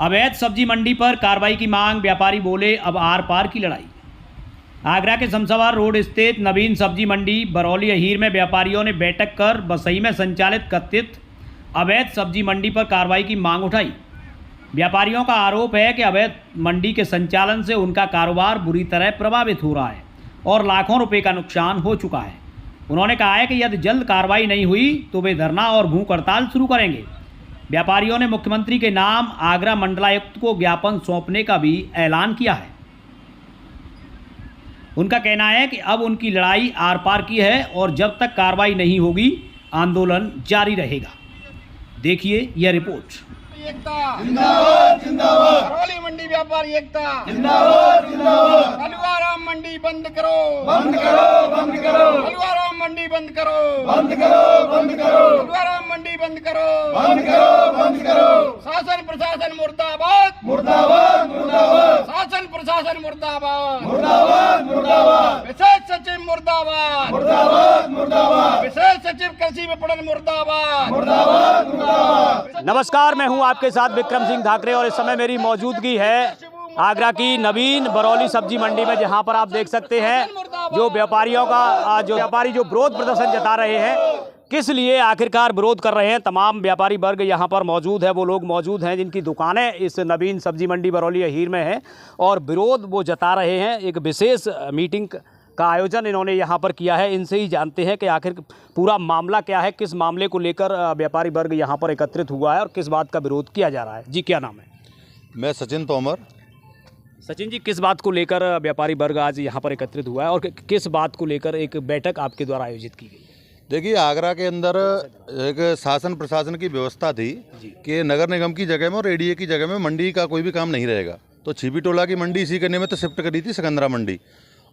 अवैध सब्जी मंडी पर कार्रवाई की मांग, व्यापारी बोले अब आर पार की लड़ाई। आगरा के शमशाबाद रोड स्थित नवीन सब्जी मंडी बरौली अहीर में व्यापारियों ने बैठक कर बसई में संचालित कथित अवैध सब्जी मंडी पर कार्रवाई की मांग उठाई। व्यापारियों का आरोप है कि अवैध मंडी के संचालन से उनका कारोबार बुरी तरह प्रभावित हो रहा है और लाखों रुपए का नुकसान हो चुका है। उन्होंने कहा है कि यदि जल्द कार्रवाई नहीं हुई तो वे धरना और भूख हड़ताल शुरू करेंगे। व्यापारियों ने मुख्यमंत्री के नाम आगरा मंडलायुक्त को ज्ञापन सौंपने का भी ऐलान किया है। उनका कहना है कि अब उनकी लड़ाई आर पार की है और जब तक कार्रवाई नहीं होगी आंदोलन जारी रहेगा। देखिए यह रिपोर्ट। एकता जिंदाबाद जिंदाबाद, बरौली मंडी व्यापारी एकता जिंदाबाद जिंदाबाद, कलुआराम मंडी बंद करो बंद करो बंद करो, कलुआराम मंडी बंद करो बंद करो बंद करो, कलुआराम मंडी बंद करो बंद करो बंद करो। शासन प्रशासन मुर्दाबाद मुर्दाबाद मुर्दाबाद, शासन प्रशासन मुर्दाबाद मुर्दाबाद मुर्दाबाद, विशेष सचिव मुर्दाबाद मुर्दाबाद मुर्दाबाद, विशेष सचिव कृषि विपणन मुर्दाबाद मुर्दाबाद मुर्दाबाद। नमस्कार, मैं हूं आपके साथ विक्रम सिंह धाकरे और इस समय मेरी मौजूदगी है आगरा की नवीन बरौली सब्जी मंडी में, जहां पर आप देख सकते हैं जो व्यापारियों का जो विरोध प्रदर्शन जता रहे हैं। किस लिए आखिरकार विरोध कर रहे हैं, तमाम व्यापारी वर्ग यहां पर मौजूद है। वो लोग मौजूद हैं जिनकी दुकानें इस नवीन सब्जी मंडी बरौली अहीर में हैं और विरोध वो जता रहे हैं। एक विशेष मीटिंग का आयोजन इन्होंने यहाँ पर किया है। इनसे ही जानते हैं कि आखिर पूरा मामला क्या है, किस मामले को लेकर व्यापारी वर्ग यहाँ पर एकत्रित हुआ है और किस बात का विरोध किया जा रहा है। जी, क्या नाम है? मैं सचिन तोमर। सचिन जी, किस बात को लेकर व्यापारी वर्ग आज यहाँ पर एकत्रित हुआ है और किस बात को लेकर एक बैठक आपके द्वारा आयोजित की गई? देखिए, आगरा के अंदर एक शासन प्रशासन की व्यवस्था थी कि नगर निगम की जगह में और एडीए की जगह में मंडी का कोई भी काम नहीं रहेगा। तो छिपी टोला की मंडी इसी करने में तो शिफ्ट करी थी सिकंदरा मंडी,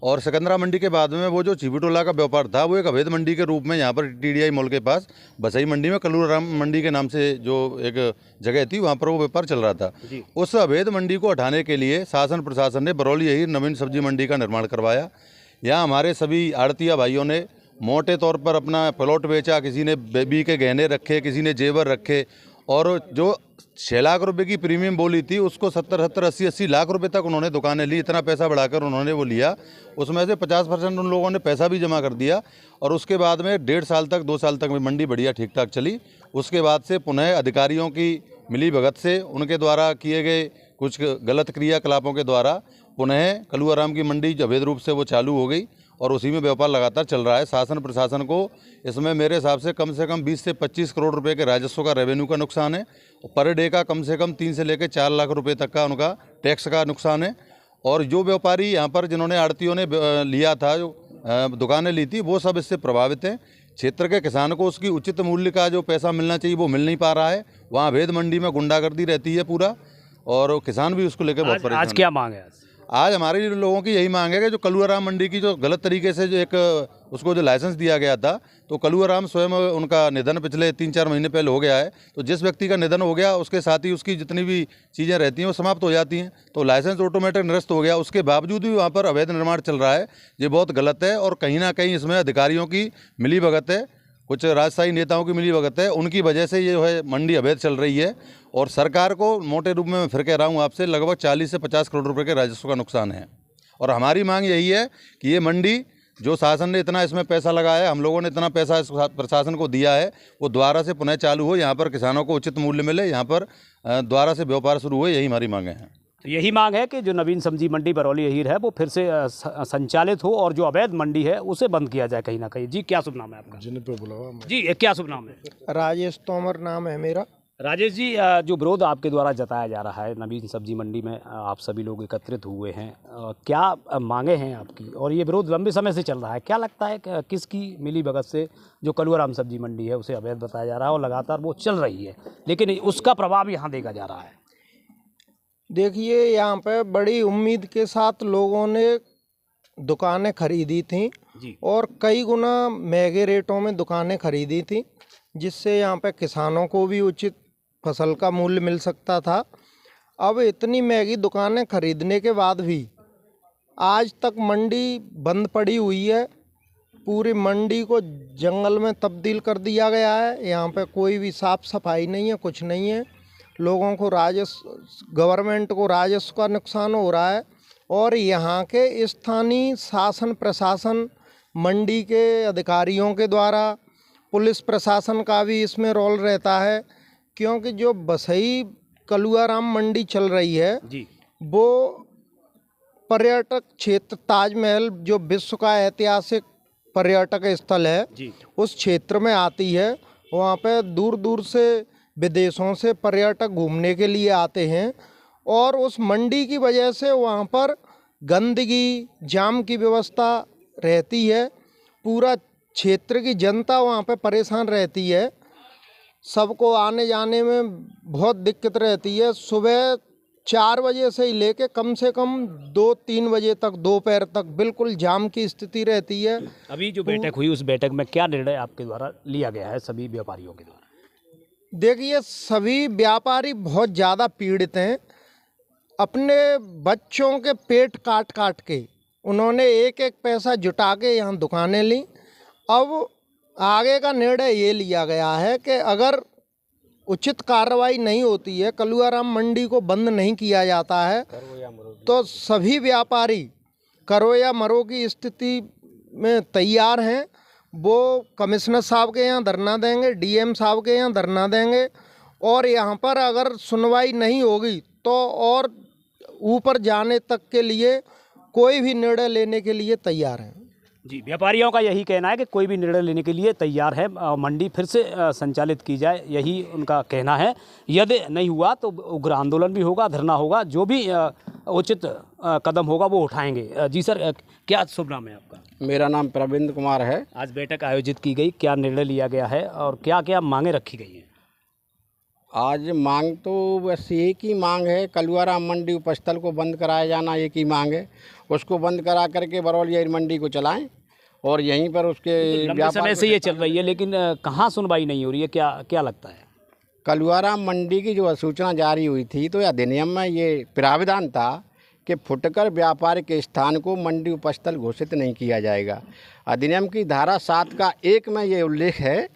और सिकंदरा मंडी के बाद में वो जो छिपी टोला का व्यापार था वो एक अवैध मंडी के रूप में यहाँ पर टीडीआई मॉल के पास बसई मंडी में कलूराम मंडी के नाम से जो एक जगह थी वहाँ पर वो व्यापार चल रहा था। उस अवैध मंडी को हटाने के लिए शासन प्रशासन ने बरौली अहीर नवीन सब्जी मंडी का निर्माण करवाया। यहाँ हमारे सभी आड़तिया भाइयों ने मोटे तौर पर अपना प्लॉट बेचा, किसी ने बेबी के गहने रखे, किसी ने जेवर रखे, और जो 6 लाख रुपए की प्रीमियम बोली थी उसको 70-80 लाख रुपए तक उन्होंने दुकानें ली। इतना पैसा बढ़ाकर उन्होंने वो लिया। उसमें से 50% उन लोगों ने पैसा भी जमा कर दिया और उसके बाद में 1.5 साल तक 2 साल तक में मंडी बढ़िया ठीक ठाक चली। उसके बाद से पुनः अधिकारियों की मिली भगत से उनके द्वारा किए गए कुछ गलत क्रियाकलापों के द्वारा पुनः कलुआराम की मंडी अवैध रूप से वो चालू हो गई और उसी में व्यापार लगातार चल रहा है। शासन प्रशासन को इसमें मेरे हिसाब से कम 20 से 25 करोड़ रुपए के राजस्व का रेवेन्यू का नुकसान है और पर डे का कम से कम 3 से लेकर 4 लाख रुपए तक का उनका टैक्स का नुकसान है। और जो व्यापारी यहाँ पर जिन्होंने आड़तियों ने लिया था, जो दुकानें ली थी, वो सब इससे प्रभावित हैं। क्षेत्र के किसान को उसकी उचित मूल्य का जो पैसा मिलना चाहिए वो मिल नहीं पा रहा है। वहाँ अवैध मंडी में गुंडागर्दी रहती है पूरा, और किसान भी उसको लेकर बहुत परेशान। आज क्या मांग है? आज हमारे लोगों की यही मांग है कि जो कलुआराम मंडी की जो गलत तरीके से जो एक उसको जो लाइसेंस दिया गया था, तो कलुआराम स्वयं उनका निधन पिछले 3-4 महीने पहले हो गया है। तो जिस व्यक्ति का निधन हो गया उसके साथ ही उसकी जितनी भी चीज़ें रहती हैं वो समाप्त हो जाती हैं। तो लाइसेंस ऑटोमेटिक निरस्त हो गया। उसके बावजूद भी वहाँ पर अवैध निर्माण चल रहा है। ये बहुत गलत है और कहीं ना कहीं इसमें अधिकारियों की मिली भगत है, कुछ राजशाही नेताओं की मिली भगत है। उनकी वजह से ये है मंडी अवैध चल रही है और सरकार को मोटे रूप में मैं फिर कह रहा हूँ आपसे, लगभग 40 से 50 करोड़ रुपए के राजस्व का नुकसान है। और हमारी मांग यही है कि ये मंडी जो शासन ने इतना इसमें पैसा लगाया है, हम लोगों ने इतना पैसा इस प्रशासन को दिया है, वो दोबारा से पुनः चालू हो, यहाँ पर किसानों को उचित मूल्य मिले, यहाँ पर दोबारा से व्यापार शुरू हो। यही हमारी मांगें हैं। तो यही मांग है कि जो नवीन सब्जी मंडी बरौली अहीर है वो फिर से संचालित हो और जो अवैध मंडी है उसे बंद किया जाए कहीं ना कहीं। जी, क्या शुभ नाम है आपका? जी, क्या शुभ नाम है? राजेश तोमर नाम है मेरा। राजेश जी, जो विरोध आपके द्वारा जताया जा रहा है नवीन सब्जी मंडी में, आप सभी लोग एकत्रित हुए हैं, क्या मांगे हैं आपकी? और ये विरोध लंबे समय से चल रहा है, क्या लगता है कि किसकी मिली भगत से जो कलुआराम सब्जी मंडी है उसे अवैध बताया जा रहा है और लगातार वो चल रही है, लेकिन उसका प्रभाव यहाँ देखा जा रहा है? देखिए, यहाँ पे बड़ी उम्मीद के साथ लोगों ने दुकानें खरीदी थी और कई गुना महंगे रेटों में दुकानें खरीदी थी, जिससे यहाँ पे किसानों को भी उचित फसल का मूल्य मिल सकता था। अब इतनी महंगी दुकानें खरीदने के बाद भी आज तक मंडी बंद पड़ी हुई है। पूरी मंडी को जंगल में तब्दील कर दिया गया है। यहाँ पे कोई भी साफ़ सफाई नहीं है, कुछ नहीं है। लोगों को राजस्व, गवर्नमेंट को राजस्व का नुकसान हो रहा है। और यहाँ के स्थानीय शासन प्रशासन, मंडी के अधिकारियों के द्वारा, पुलिस प्रशासन का भी इसमें रोल रहता है, क्योंकि जो बसई कलुआराम मंडी चल रही है जी, वो पर्यटक क्षेत्र ताजमहल जो विश्व का ऐतिहासिक पर्यटक स्थल है जी, उस क्षेत्र में आती है। वहाँ पे दूर दूर से विदेशों से पर्यटक घूमने के लिए आते हैं और उस मंडी की वजह से वहाँ पर गंदगी, जाम की व्यवस्था रहती है। पूरा क्षेत्र की जनता वहाँ पे परेशान रहती है, सबको आने जाने में बहुत दिक्कत रहती है। सुबह 4 बजे से ही लेके कम से कम 2-3 बजे तक, दोपहर तक बिल्कुल जाम की स्थिति रहती है। अभी जो बैठक हुई उस बैठक में क्या निर्णय आपके द्वारा लिया गया है सभी व्यापारियों के द्वारा? देखिए, सभी व्यापारी बहुत ज़्यादा पीड़ित हैं। अपने बच्चों के पेट काट काट के उन्होंने एक एक पैसा जुटा के यहाँ दुकानें ली। अब आगे का निर्णय ये लिया गया है कि अगर उचित कार्रवाई नहीं होती है, कलुआराम मंडी को बंद नहीं किया जाता है, तो सभी व्यापारी करो या मरो की स्थिति में तैयार हैं। वो कमिश्नर साहब के यहाँ धरना देंगे, डीएम साहब के यहाँ धरना देंगे, और यहाँ पर अगर सुनवाई नहीं होगी तो और ऊपर जाने तक के लिए कोई भी निर्णय लेने के लिए तैयार हैं। जी, व्यापारियों का यही कहना है कि कोई भी निर्णय लेने के लिए तैयार है, मंडी फिर से संचालित की जाए, यही उनका कहना है। यदि नहीं हुआ तो उग्र आंदोलन भी होगा, धरना होगा, जो भी उचित कदम होगा वो उठाएंगे। जी सर, क्या शुभ नाम है आपका? मेरा नाम प्रविंद कुमार है। आज बैठक आयोजित की गई, क्या निर्णय लिया गया है और क्या क्या मांगें रखी गई हैं? आज मांग तो बस एक ही मांग है, कलुआराम मंडी उपस्थल को बंद कराया जाना एक ही मांग है। उसको बंद करा करके बरौली मंडी को चलाएं और यहीं पर उसके लंबे समय से ये चल रही है, लेकिन कहाँ सुनवाई नहीं हो रही है, क्या लगता है? कलुआराम मंडी की जो अधिसूचना जारी हुई थी तो अधिनियम में ये प्राविधान था कि फुटकर व्यापार के स्थान को मंडी उपस्थल घोषित नहीं किया जाएगा। अधिनियम की धारा 7 का 1 में ये उल्लेख है,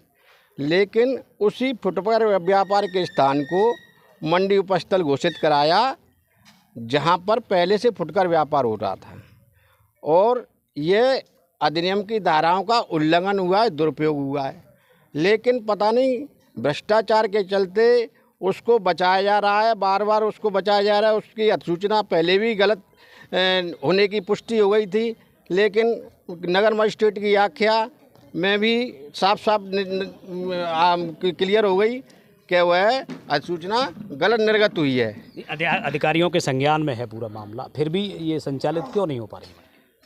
लेकिन उसी फुटकर व्यापार के स्थान को मंडी उपस्थल घोषित कराया जहां पर पहले से फुटकर व्यापार हो रहा था, और ये अधिनियम की धाराओं का उल्लंघन हुआ है, दुरुपयोग हुआ है। लेकिन पता नहीं भ्रष्टाचार के चलते उसको बचाया जा रहा है, बार बार उसको बचाया जा रहा है। उसकी अधिसूचना पहले भी गलत होने की पुष्टि हो गई थी, लेकिन नगर मजिस्ट्रेट की आख्या में भी साफ साफ क्लियर हो गई कि वह अधिसूचना गलत निर्गत हुई है। अधिकारियों के संज्ञान में है पूरा मामला, फिर भी ये संचालित क्यों नहीं हो पा रही?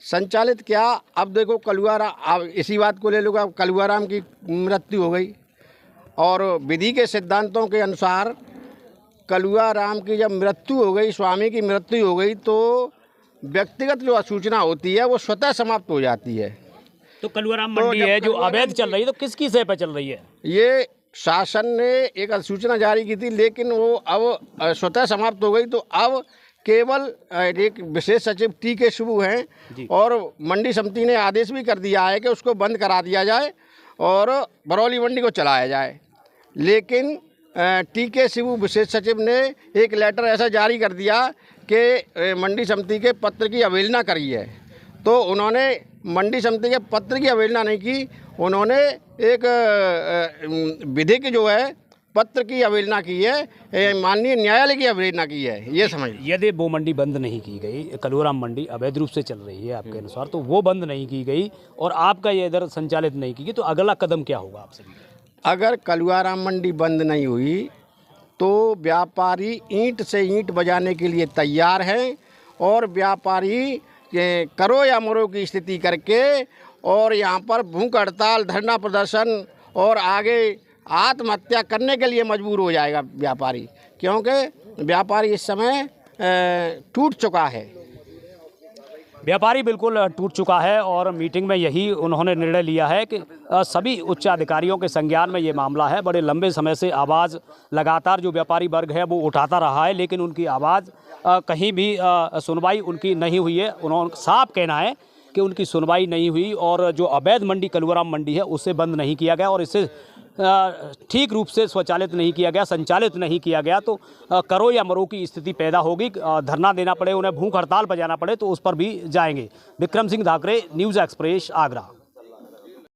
संचालित क्या, अब देखो कलुआराम, इसी बात को ले लो, अब कलुआराम की मृत्यु हो गई और विधि के सिद्धांतों के अनुसार कलुआराम की जब मृत्यु हो गई, स्वामी की मृत्यु हो गई, तो व्यक्तिगत जो अधिसूचना होती है वो स्वतः समाप्त हो जाती है। तो कलुआराम मंडी है जो अवैध चल रही है, तो किसकी सह पे चल रही है? ये शासन ने एक अधिसूचना जारी की थी, लेकिन वो अब स्वतः समाप्त हो गई। तो अब केवल एक विशेष सचिव टी.के. शिबू हैं और मंडी समिति ने आदेश भी कर दिया है कि उसको बंद करा दिया जाए और बरौली मंडी को चलाया जाए। लेकिन टी.के. शिबू विशेष सचिव ने एक लेटर ऐसा जारी कर दिया कि मंडी समिति के पत्र की अवहेलना करी है। तो उन्होंने मंडी समिति के पत्र की अवहेलना नहीं की, उन्होंने एक विधिक जो है पत्र की अवहेलना की है, माननीय न्यायालय की अवहेलना की है, ये समझ। यदि वो मंडी बंद नहीं की गई, कलुआराम मंडी अवैध रूप से चल रही है आपके अनुसार, तो वो बंद नहीं की गई और आपका ये इधर संचालित नहीं की गई, तो अगला कदम क्या होगा आप सभी? अगर कलुआराम मंडी बंद नहीं हुई तो व्यापारी ईंट से ईंट बजाने के लिए तैयार हैं और व्यापारी करो या मरो की स्थिति करके और यहाँ पर भूख हड़ताल, धरना प्रदर्शन और आगे आत्महत्या करने के लिए मजबूर हो जाएगा व्यापारी, क्योंकि व्यापारी इस समय टूट चुका है। व्यापारी बिल्कुल टूट चुका है और मीटिंग में यही उन्होंने निर्णय लिया है कि सभी उच्च अधिकारियों के संज्ञान में ये मामला है। बड़े लंबे समय से आवाज़ लगातार जो व्यापारी वर्ग है वो उठाता रहा है, लेकिन उनकी आवाज़ कहीं भी सुनवाई उनकी नहीं हुई है। उन्होंने साफ कहना है कि उनकी सुनवाई नहीं हुई और जो अवैध मंडी कलुआराम मंडी है उसे बंद नहीं किया गया और इससे ठीक रूप से स्वचालित नहीं किया गया, संचालित नहीं किया गया तो करो या मरो की स्थिति पैदा होगी। धरना देना पड़े, उन्हें भूख हड़ताल पर जाना पड़े तो उस पर भी जाएंगे। Vikram Singh Dhakre, news express, Agra.